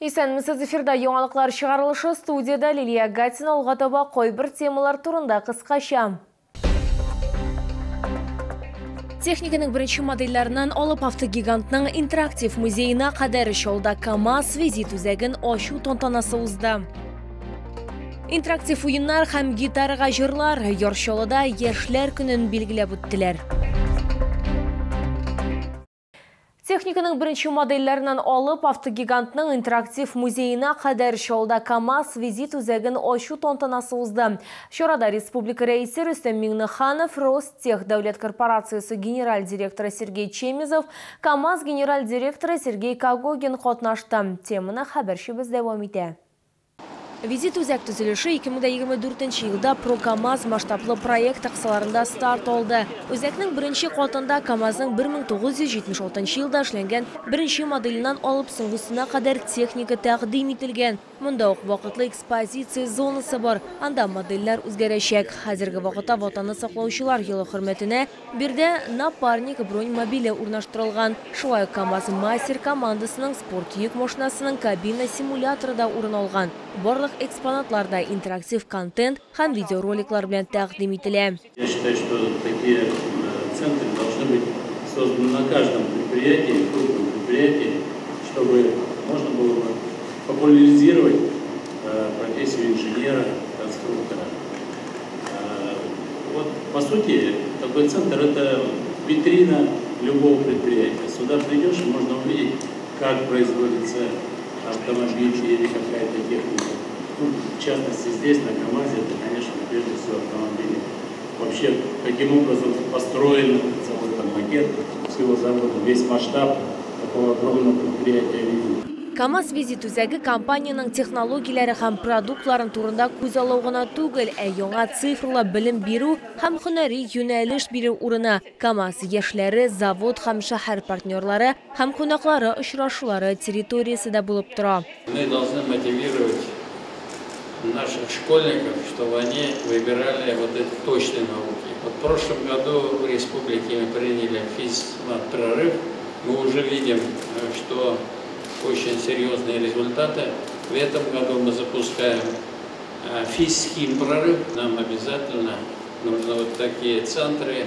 Исәнмесез, эфирда яңалыклар чыгарылышы, студияда Лилия Гатина алга койбір темалар турында кыскача. Техниканың бірінші модельләрінен алып автогигантның интерактив музейына кадәр шолда КамАЗ визит үзәген ачу тантанасы узды. Интерактив уеннар һәм гитарага җырлар Яршолыда яшьләр көнен билгеләп үттеләр. Техниканың бірінші модельләрінен алып автогигантның интерактив музейына кадәр шолда КамАЗ визит үзәген ачу тантанасы узды. Чарада республика рәисе Рөстәм Миңнеханов, Ростех дәүләт корпорациясе генераль директоры Сергей Чемизов, КамАЗ генераль директоры Сергей Кагогин катнашты. Теманы хәбәрчебез дәвам итә. Визит үзәк төзелеше 2024 елда КамАЗ масштаблы проект аксаларында старт алды. Үзәкнең беренче катында КамАЗның 1976 елда эшләнгән беренче моделеннән алып соңгысына кадәр техника тәкъдим ителгән. Монда ук вакытлы экспозиция зонасы бар. Анда модельләр үзгәрәчәк. Хәзерге вакытта ватанны саклаучылар елы хөрмәтенә бирдә напарник бронь мобиле урнаштырылган. Шулай КамАЗ мастер командасының спорт йөк машинасының кабина симуляторы да урын алган. Барлык экспонатларда интерактив контент һәм видеороликлар белән тәкъдим ителә. Я считаю, что такие центры должны быть созданы на каждом предприятии, крупном предприятии, чтобы можно было бы популяризировать профессию инженера, конструктора. Вот, по сути, такой центр – это витрина любого предприятия. Сюда придешь, и можно увидеть, как производится автомобиль или какая-то техника. Ну, в частности, здесь, на КамАЗе, это, конечно, прежде всего автомобили. Вообще, каким образом построен завод, там, макет всего завода, весь масштаб такого огромного предприятия виден. КамАЗ визит үзәге компанияның технологияләре һәм продуктларын турында күз алу гына түгел, яңа цифрлы белем бирү һәм һөнәри юнәлеш бирү урыны. КамАЗ яшьләре, завод һәм шәһәр партнерлары һәм кунаклары очрашулары территориясендә булып тора. Мы должны мотивировать наших школьников, чтобы они выбирали вот эти точные науки. Вот в прошлом году в республике мы приняли физмат-прорыв. Мы уже видим, что очень серьезные результаты. В этом году мы запускаем физхим-прорыв. Нам обязательно нужны вот такие центры.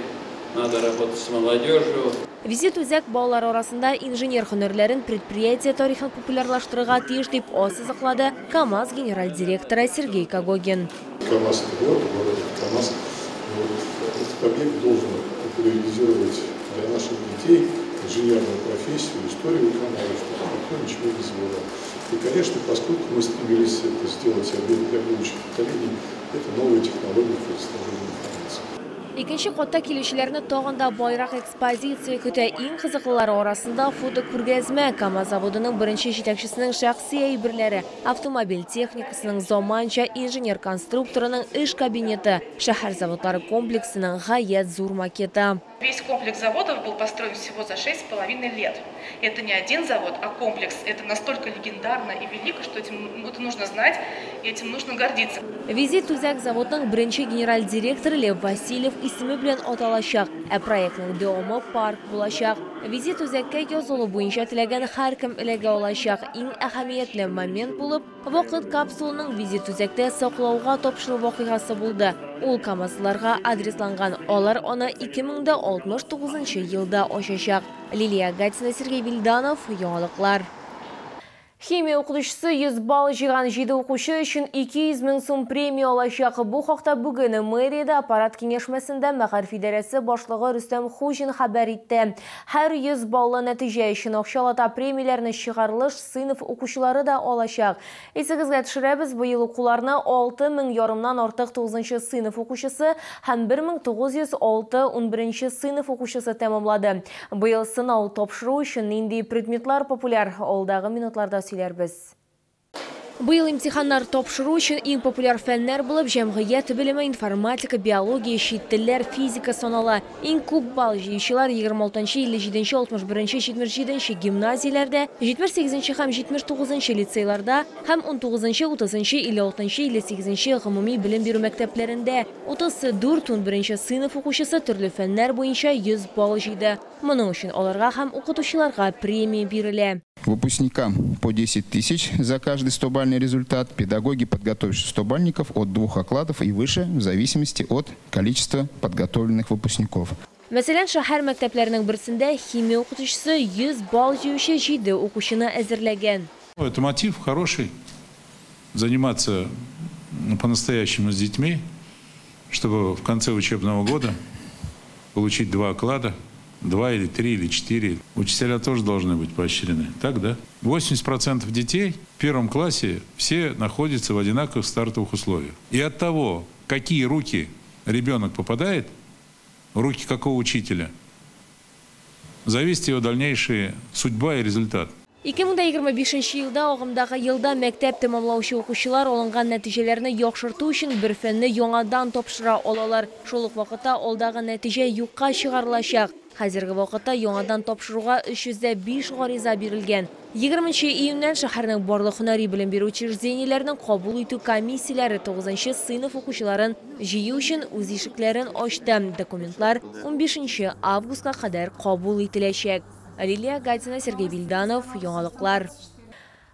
Надо работать с молодежью. Визит үзәк балалар арасында инженер һөнәрләрен предприятие тарихын популярлаштырырга тиеш дип ассызыклады КамАЗ генераль директоры Сергей Кагогин. КамАЗ – это город КамАЗ. Этот объект должен популяризировать для наших детей инженерную профессию, историю КамАЗа, чтобы никто ничего не забывал. И, конечно, поскольку мы стремились это сделать объект для будущих поколений, это новые технологии предоставления информации. Икенче катта килүчеләрне тагында байрак экспозиция көтә. Иң кызыклылары арасында фотокүргәзмә, КамАЗ заводының беренче җитәкчесенең шәхси әйберләре, автомобиль техникасының заманча инженер-конструкторының эш кабинеты, шәһәр заводлары комплексының гаять зур макеты. Весь комплекс заводов был построен всего за 6,5 лет. Это не один завод, а комплекс. Это настолько легендарно и велико, что это нужно знать и этим нужно гордиться. Визит үзәк заводның беренче генераль директоры Лев Васильев исеме белән аталачак, проектның дәвамы парк булачак. Визит үзәккә язылу буенча теләгән һәркем эләгә алачак. Иң әһәмиятле момент булып, вакыт капсулының визит үзәктә саклауга тапшыру вакыйгасы булды. Ул КамАЗларга адресланган. Алар аны 2069 елда ачачак. Лилия Гатина, Сергей Вильданов, яңалыклар. Химия укытучысы 100 балл җыйган 7 укучы өчен 200 мең сум премия алачак. Бу хакта бүген мэриядә аппарат киңәшмәсендә Мәгариф идарәсе башлыгы Рөстәм Хуҗин хәбәр итте. Һәр 100 баллы нәтиҗә өчен акчалата премияләрне чыгарылыш сыйныф укучылары да алачак. Исегезгә төшерәбез, быел укуларны 6000 ярымнан артык 9 сыйныф укучысы һәм 1906 11 сыйныф укучысы тәмамлады. Быел сынау тапшыру өчен нинди предметлар популяр? Алдагы минутларда сөйләрбез. Быел имтиханнар тапшыру өчен иң популяр фәннәр булып җәмгыять белеме, информатика, биология, чит телләр, физика санала. Иң күп балл җыючылар 26-нчы, 57-нче, 61-нче, 77-нче гимназияләрдә, 78-нче һәм 79-нче лицейларда һәм 19-нчы, 30-нчы, 56-нчы, 58-нче гомуми белем бирү мәктәпләрендә. 34-11-нче сыйныф укучысы төрле фәннәр буенча 100 балл җыйды. Моның өчен аларга һәм укытучыларга премия бирелә. выпускникам по 10 тысяч за каждый 100-бальный результат. Педагоги, подготовившие 100-бальников, от 2 окладов и выше, в зависимости от количества подготовленных выпускников. Мәселен, шәһәр мәктәпләренең берсендә химия укытучысы 100 балл җыючы 7 укучыны әзерләгән. Это мотив хороший. Заниматься по-настоящему с детьми, чтобы в конце учебного года получить 2 оклада, 2 или 3 или 4. Учителя тоже должны быть поощрены. Так, да? 80% детей в первом классе все находятся в одинаковых стартовых условиях. И от того, какие руки ребенок попадает, в руки какого учителя, зависит его дальнейшая судьба и результат. 2025 елда агымдагы елда мәктәп тәмамлаучы укучылар алынган нәтиҗәләрне яхшырту өчен бер фәнне яңадан тапшыра алалар. Шул ук вакытта алдагы нәтиҗә юкка чыгарылачак. Хәзерге вакытта яңадан тапшыруга 305 гариза бирелгән. 20 июньнән шәһәрнең барлык һөнәри белем бирү учреждениеләренең кабул итү комиссияләре 9 сыйныф укучыларын җыю өчен үз ишекләрен ачты. Документлар 15 августка кадәр кабул ителәчәк. Лилия Гатина, Сергей Вильданов, Яңалыклар.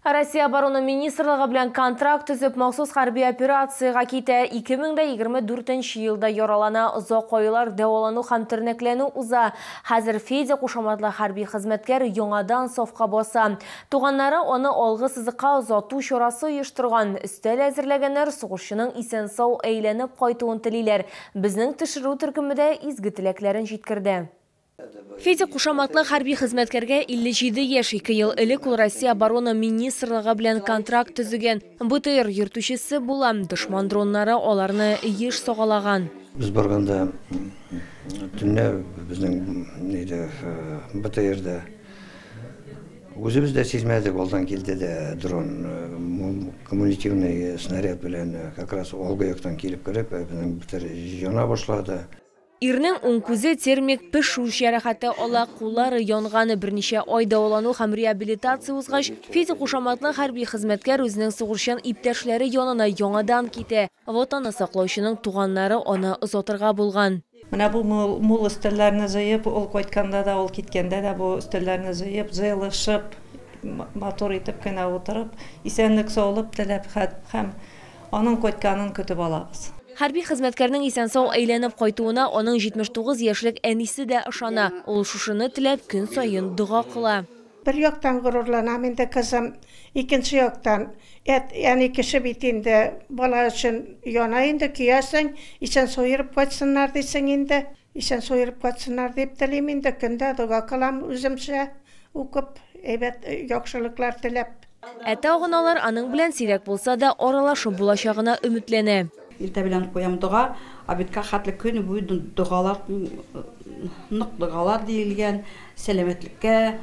Россия оборона министрлыгы белән контракт төзеп махсус хәрби операцияга китә. 2024 елда яралана, озак айлар дәвалану һәм тернәкләнү уза. Хәзер Федя кушаматлы хәрби хезмәткәр яңадан сафка баса. Туганнары аны алгы сызыкка озату чарасы оештырган. Өстәл әзерләгәннәр сугышчының исән-сау әйләнеп кайтуын телиләр. Безнең төшерү төркемендә изге теләкләрен җиткерде. Федя кушаматлы хәрби хезмәткәргә 57 яшь, 2 ел элек ул Россия оборона министрлыгы белән контракт төзегән. БТР йөртүчесе була, дошман дроннары аларны еш сагалаган. Без барганда төнлә безнең БТРда үзебез дә сизмәдек, алдан килде дә дрон, коммуникативный снаряд белән как раз алгы яктан килеп кереп, безнең БТР яна башлады. Ирнең уң күзе термик пешү җәрәхәте ала, куллары янганы, берничә ай дәвалану һәм реабилитация узгач, Федя кушаматлы хәрби хезмәткәр үзенең сугышчан иптәшләре янына яңадан китә. Ватанны саклаучының туганнары аны озатырга булган. Менә бу мул өстәлләрне җыеп, ул кайтканда да, ул киткәндә дә бу өстәлләрне җыеп, җыелышып, мотор итеп кенә утырып, исәнлек саулык теләп һәм аның кайтканын көтеп алабыз. Хәрби хезмәткәрнең исән-сау әйләнеп кайтуына аның 79 яшьлек әнисе дә ышана. Ул шушыны теләп көн саен дуга кыла. Bir яктан горурланам инде кызым, икенче яктан, яни кеше бит инде бала өчен яна инде киясең, исән сойырып кайтсыннар дисең инде, исән сойырып кайтсыннар дип телим инде, көндә дуга кылам үземчә, укып, әйбәт яхшылыклар теләп. Әтә-агыналар аның белән сирәк булса да аралашып булачагына өметләнә. Илтә белән куям дуга, абитка хәтле көне буе дугалар, нык дугалар диелгән, сәламәтлеккә,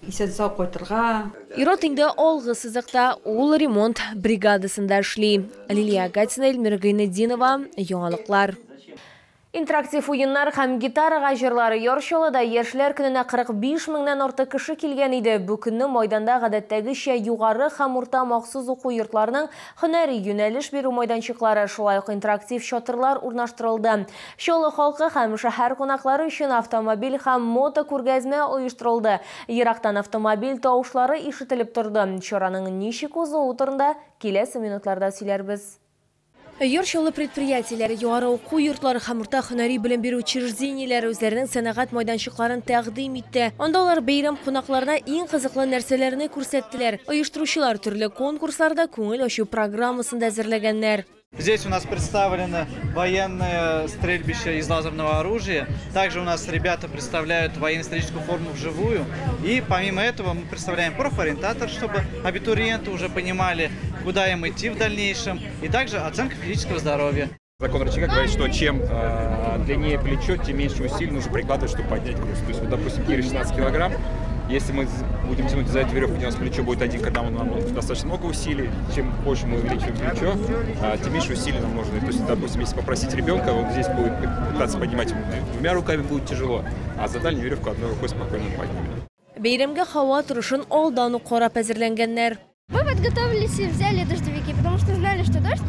исән-сау кайтырга. Ирот инде алгы сызыкта ул ремонт бригадасында эшли. Лилия Гатина, Эльмира Гайнетдинова, Яңалыклар. Интерактив уеннар һәм гитарага җырлары ярышчылыда яшьләр көненә 45 меңнән артык кеше килгән иде. Бу көнне майданда гадәттәгечә югары һәм урта махсус уку йортларының һөнәри юнәлеш бирү майданчыклары, шулай ук интерактив чатырлар урнаштырылды. Чаллы халкы һәм шәһәр кунаклары өчен автомобиль һәм мото күргәзмә оештырылды. Ерактан автомобиль тавышлары ишетелеп торды. Чараның ничек узуы турында киләсе минутларда сөйләрбез. Яршылы предприятиеләре, югары уку йортлары һәм урта һөнәри белем бирү учреждениеләре үзләренең сәнәгать майданчыкларын тәкъдим итте. Анда алар бәйрәм кунакларына иң кызыклы нәрсәләрне күрсәттеләр. Оештыручылар төрле конкурсларда күңел ачу программасын әзерләгәннәр. Здесь у нас представлено военное стрельбище из лазерного оружия. Также у нас ребята представляют военно-историческую форму вживую. И помимо этого мы представляем профориентатор, чтобы абитуриенты уже понимали, куда им идти в дальнейшем. И также оценка физического здоровья. Закон рычага говорит, что чем длиннее плечо, тем меньше усилий нужно прикладывать, чтобы поднять груз. То есть, вот, допустим, Кире 16 килограмм. Если мы будем тянуть за эту веревку, у нас плечо будет один, когда нам достаточно много усилий. Чем больше мы увеличиваем плечо, тем меньше усилий нам нужно. То есть, допустим, если попросить ребенка, он здесь будет пытаться поднимать двумя руками, будет тяжело, а за дальнюю веревку одной рукой спокойно поднимем. Бәйрәмгә һава торышын алдан ук карап әзерләнгәннәр. Мы подготовились и взяли дождевики, потому что знали, что дождь.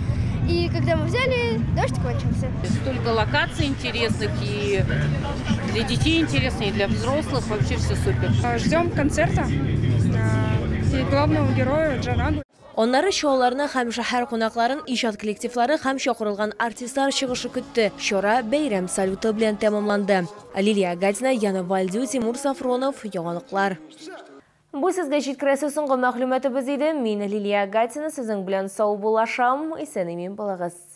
И когда мы взяли, дождь кончился. Столько локаций интересных, и для детей интересно, и для взрослых. Вообще все супер. Ждем концерта и главного героя Джанагу. Onları şovlarına hem şəhər qonaqların icad kollektivləri hem çağırılğan artistlar çıxışı kütdü. Şora beyram salutu bilan tamamlandı. Liliya Gadina, Yana Valdiu, Timur Safronov, Yoğanlıqlar. Bu sizge jitkirəsi soңғы məxlumatımız idi. Min Liliya Gadina, sizin bilan sağ bulaşam, isənimin balağız.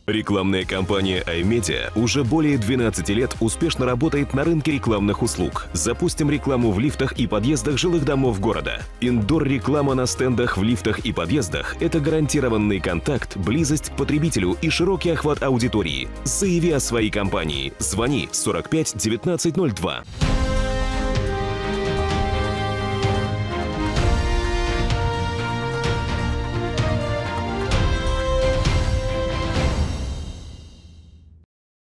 Рекламная компания iMedia уже более 12 лет успешно работает на рынке рекламных услуг. Запустим рекламу в лифтах и подъездах жилых домов города. Индор-реклама на стендах в лифтах и подъездах – это гарантированный контакт, близость к потребителю и широкий охват аудитории. Заяви о своей компании. Звони 45 19 02.